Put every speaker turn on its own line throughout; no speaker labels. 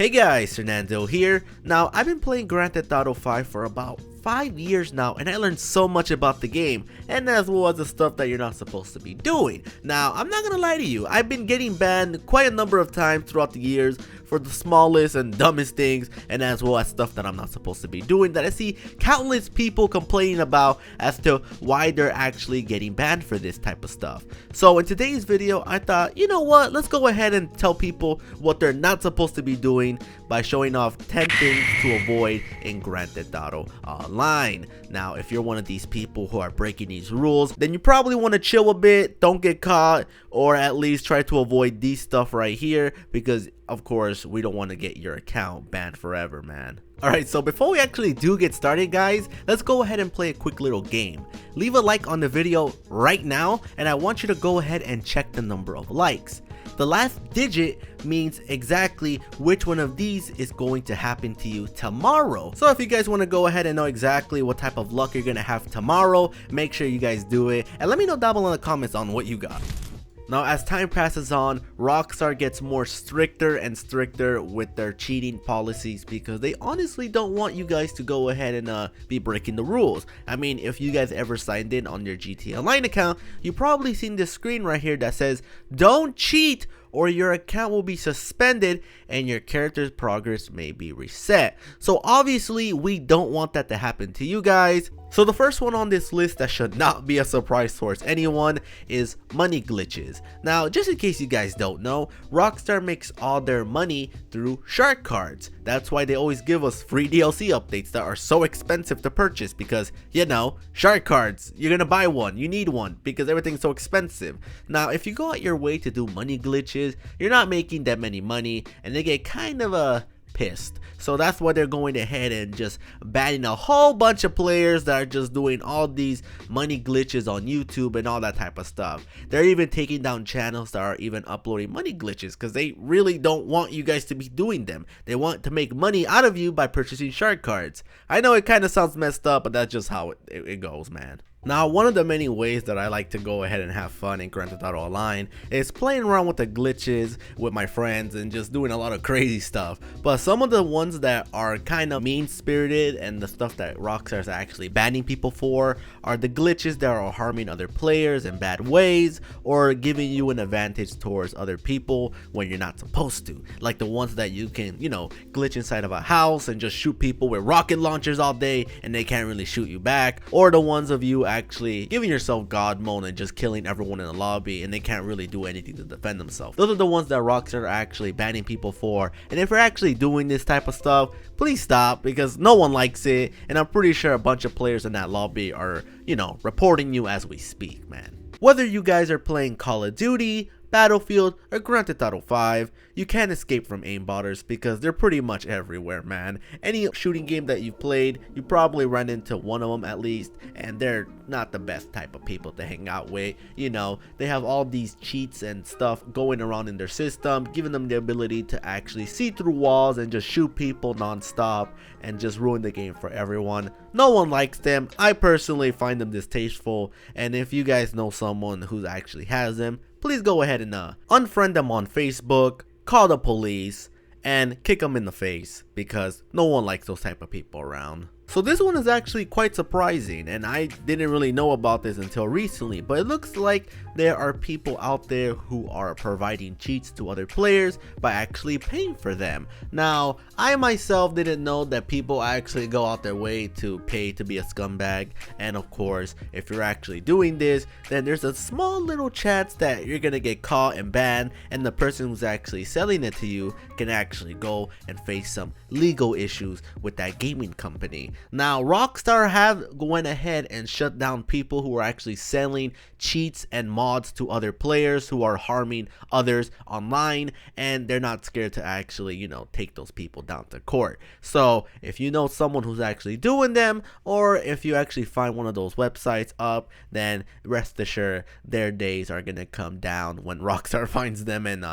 Hey guys, Fernando here. Now, I've been playing Grand Theft Auto 5 for about 5 years now, and I learned so much about the game, and as well as the stuff that you're not supposed to be doing. Now, I'm not gonna lie to you, I've been getting banned quite a number of times throughout the years for the smallest and dumbest things, and as well as stuff that I'm not supposed to be doing that I see countless people complaining about as to why they're actually getting banned for this type of stuff. So in today's video, I thought, you know what, let's go ahead and tell people what they're not supposed to be doing by showing off 10 things to avoid in Grand Theft Auto Online. Now, if you're one of these people who are breaking these rules, then you probably want to chill a bit, don't get caught, or at least try to avoid these stuff right here, because of course we don't want to get your account banned forever, man. Alright, so before we actually do get started, guys, let's go ahead and play a quick little game. Leave a like on the video right now, and I want you to go ahead and check the number of likes. The last digit means exactly which one of these is going to happen to you tomorrow. So if you guys want to go ahead and know exactly what type of luck you're going to have tomorrow, make sure you guys do it, and let me know down below in the comments on what you got. Now, as time passes on, Rockstar gets more stricter and stricter with their cheating policies because they honestly don't want you guys to go ahead and be breaking the rules. I mean, if you guys ever signed in on your GTA Online account, you probably seen this screen right here that says, "Don't cheat or your account will be suspended and your character's progress may be reset." So obviously we don't want that to happen to you guys. So the first one on this list that should not be a surprise towards anyone is money glitches. Now, just in case you guys don't know, Rockstar makes all their money through shark cards. That's why they always give us free DLC updates that are so expensive to purchase because, you know, shark cards, you're gonna buy one, you need one because everything's so expensive. Now, if you go out your way to do money glitches, you're not making that many money and they get kind of pissed. So that's why they're going ahead and just banning a whole bunch of players that are just doing all these money glitches on YouTube and all that type of stuff. They're even taking down channels that are even uploading money glitches because they really don't want you guys to be doing them. They want to make money out of you by purchasing shark cards. I know it kind of sounds messed up, but that's just how it goes, man. Now, one of the many ways that I like to go ahead and have fun in Grand Theft Auto Online is playing around with the glitches with my friends and just doing a lot of crazy stuff. But some of the ones that are kind of mean-spirited and the stuff that Rockstar is actually banning people for are the glitches that are harming other players in bad ways or giving you an advantage towards other people when you're not supposed to. Like the ones that you can, you know, glitch inside of a house and just shoot people with rocket launchers all day and they can't really shoot you back, or the ones of you actually giving yourself god mode and just killing everyone in the lobby and they can't really do anything to defend themselves. Those are the ones that Rockstar are actually banning people for, and if you're actually doing this type of stuff, please stop because no one likes it, and I'm pretty sure a bunch of players in that lobby are, you know, reporting you as we speak, man. Whether you guys are playing Call of Duty, Battlefield, or Grand Theft Auto 5, you can't escape from aimbotters because they're pretty much everywhere, man. Any shooting game that you've played, you probably run into one of them at least, and they're not the best type of people to hang out with. You know, they have all these cheats and stuff going around in their system, giving them the ability to actually see through walls and just shoot people non-stop and just ruin the game for everyone. No one likes them. I personally find them distasteful, and if you guys know someone who actually has them, please go ahead and unfriend them on Facebook, call the police, and kick them in the face because no one likes those type of people around. So this one is actually quite surprising, and I didn't really know about this until recently, but it looks like there are people out there who are providing cheats to other players by actually paying for them. Now, I myself didn't know that people actually go out their way to pay to be a scumbag, and of course, if you're actually doing this, then there's a small little chance that you're gonna get caught and banned, and the person who's actually selling it to you can actually go and face some legal issues with that gaming company. Now, Rockstar have went ahead and shut down people who are actually selling cheats and mods to other players who are harming others online, and they're not scared to actually, you know, take those people down to court. So if you know someone who's actually doing them, or if you actually find one of those websites up, then rest assured their days are gonna come down when Rockstar finds them and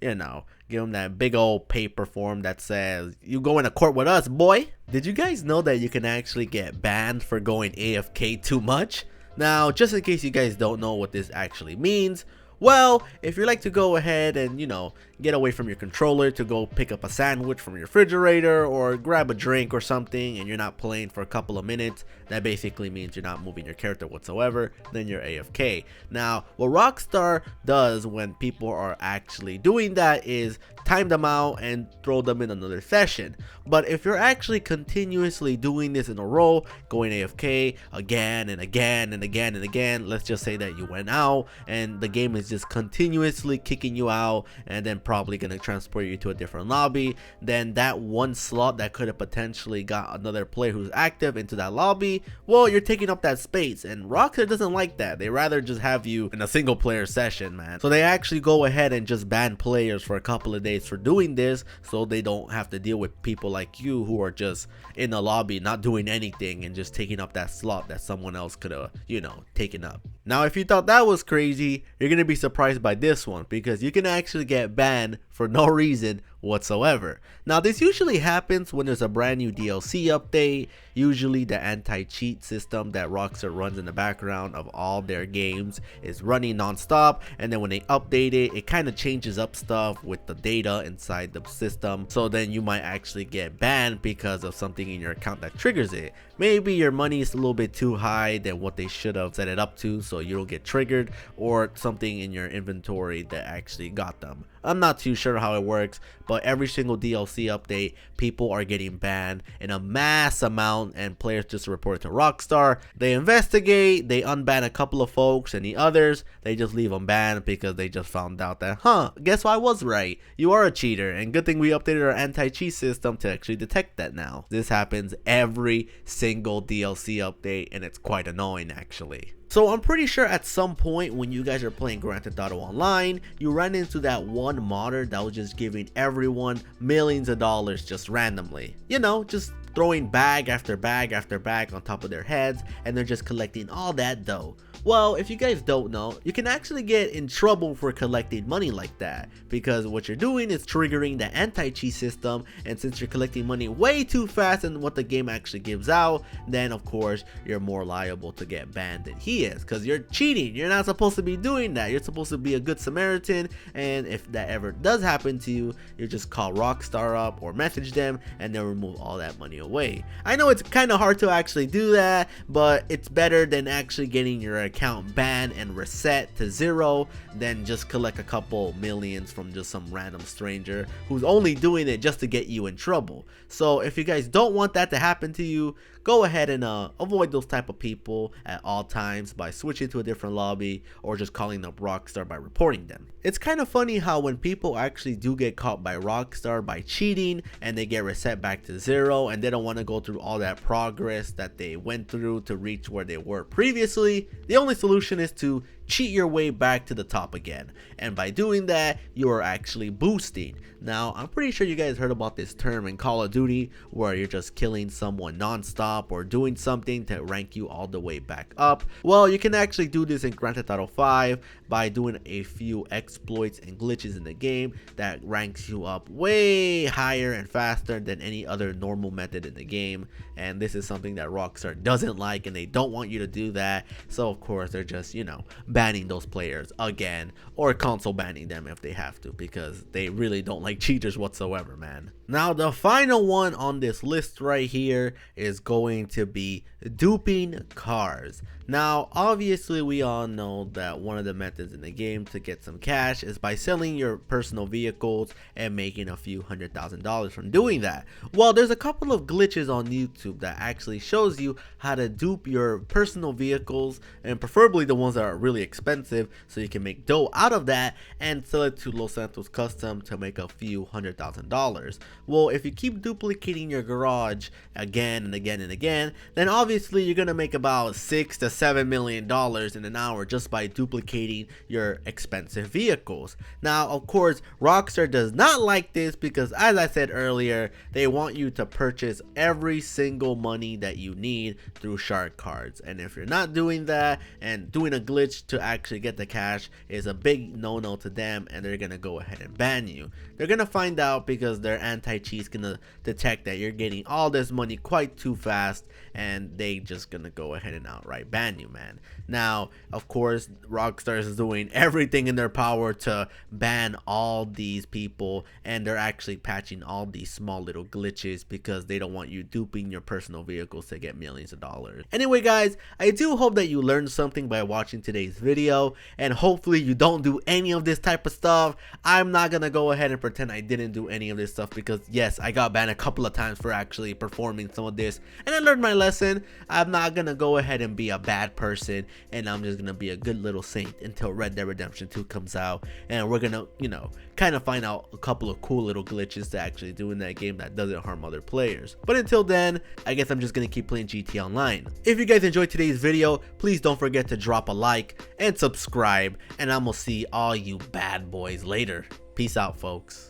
you know, give them that big old paper form that says, "You go into court with us, boy." Did you guys know that you can actually get banned for going AFK too much? Now, just in case you guys don't know what this actually means, well, if you like to go ahead and, you know, get away from your controller to go pick up a sandwich from your refrigerator or grab a drink or something, and you're not playing for a couple of minutes, that basically means you're not moving your character whatsoever, then you're AFK. Now, what Rockstar does when people are actually doing that is time them out and throw them in another session. But if you're actually continuously doing this in a row, going AFK again and again and again and again, let's just say that you went out and the game is just continuously kicking you out and then probably going to transport you to a different lobby, then that one slot that could have potentially got another player who's active into that lobby, well, you're taking up that space, and Rockstar doesn't like that. They rather just have you in a single player session, man. So they actually go ahead and just ban players for a couple of days for doing this, so they don't have to deal with people like you who are just in the lobby not doing anything and just taking up that slot that someone else could have, you know, taken up. Now, if you thought that was crazy, you're gonna be surprised by this one, because you can actually get banned for no reason whatsoever. Now, this usually happens when there's a brand new DLC update. Usually the anti-cheat system that Rockstar runs in the background of all their games is running non-stop, and then when they update it, it kind of changes up stuff with the data inside the system, so then you might actually get banned because of something in your account that triggers it. Maybe your money is a little bit too high than what they should have set it up to, so you don't get triggered, or something in your inventory that actually got them. I'm not too sure how it works, but every single DLC update, people are getting banned in a mass amount, and players just report it to Rockstar. They investigate, they unban a couple of folks, and the others, they just leave them banned because they just found out that, guess what, I was right, you are a cheater, and good thing we updated our anti-cheat system to actually detect that now. This happens every single DLC update, and it's quite annoying actually. So I'm pretty sure at some point when you guys are playing Grand Theft Auto Online, you ran into that one modder that was just giving everyone millions of dollars just randomly. You know, just throwing bag after bag after bag on top of their heads, and they're just collecting all that dough. Well, if you guys don't know, you can actually get in trouble for collecting money like that, because what you're doing is triggering the anti-cheat system, and since you're collecting money way too fast than what the game actually gives out, then of course you're more liable to get banned than he is, because you're cheating. You're not supposed to be doing that. You're supposed to be a good Samaritan, and if that ever does happen to you, you just call Rockstar up or message them and they'll remove all that money away. I know it's kind of hard to actually do that, but it's better than actually getting your account banned and reset to zero than just collect a couple millions from just some random stranger who's only doing it just to get you in trouble. So if you guys don't want that to happen to you, go ahead and avoid those type of people at all times by switching to a different lobby or just calling up Rockstar by reporting them. It's kind of funny how when people actually do get caught by Rockstar by cheating and they get reset back to zero and they don't want to go through all that progress that they went through to reach where they were previously, the only solution is to cheat your way back to the top again, and by doing that you are actually boosting. Now I'm pretty sure you guys heard about this term in Call of Duty where you're just killing someone non-stop or doing something to rank you all the way back up. Well, you can actually do this in Grand Theft Auto 5 by doing a few exploits and glitches in the game that ranks you up way higher and faster than any other normal method in the game, and this is something that Rockstar doesn't like, and they don't want you to do that. So of course they're just, you know, banning those players again, or console banning them if they have to, because they really don't like cheaters whatsoever, man. Now the final one on this list right here is going to be duping cars. Now obviously we all know that one of the methods in the game to get some cash is by selling your personal vehicles and making a few $100,000 from doing that. Well, there's a couple of glitches on YouTube that actually shows you how to dupe your personal vehicles, and preferably the ones that are really expensive, so you can make dough out of that and sell it to Los Santos Custom to make a few $100,000. Well, if you keep duplicating your garage again and again and again, then obviously you're gonna make about $6 to $7 million in an hour just by duplicating your expensive vehicles. Now of course Rockstar does not like this, because as I said earlier, they want you to purchase every single money that you need through shark cards, and if you're not doing that and doing a glitch to actually get the cash is a big no-no to them, and they're gonna go ahead and ban you. They're gonna find out because their anti-cheat's gonna detect that you're getting all this money quite too fast, and they just gonna go ahead and outright ban you, man. Now, of course, Rockstar is doing everything in their power to ban all these people, and they're actually patching all these small little glitches because they don't want you duping your personal vehicles to get millions of dollars. Anyway guys, I do hope that you learned something by watching today's video, and hopefully you don't do any of this type of stuff. I'm not gonna go ahead and pretend I didn't do any of this stuff, because yes, I got banned a couple of times for actually performing some of this, and I learned my lesson. I'm not gonna go ahead and be a bad person, and I'm just gonna be a good little saint until Red Dead Redemption 2 comes out, and we're gonna, you know, kind of find out a couple of cool little glitches to actually do in that game that doesn't harm other players. But until then, I guess I'm just gonna keep playing GTA Online. If you guys enjoyed today's video, please don't forget to drop a like and subscribe, and I'm gonna see all you bad boys later. Peace out, folks.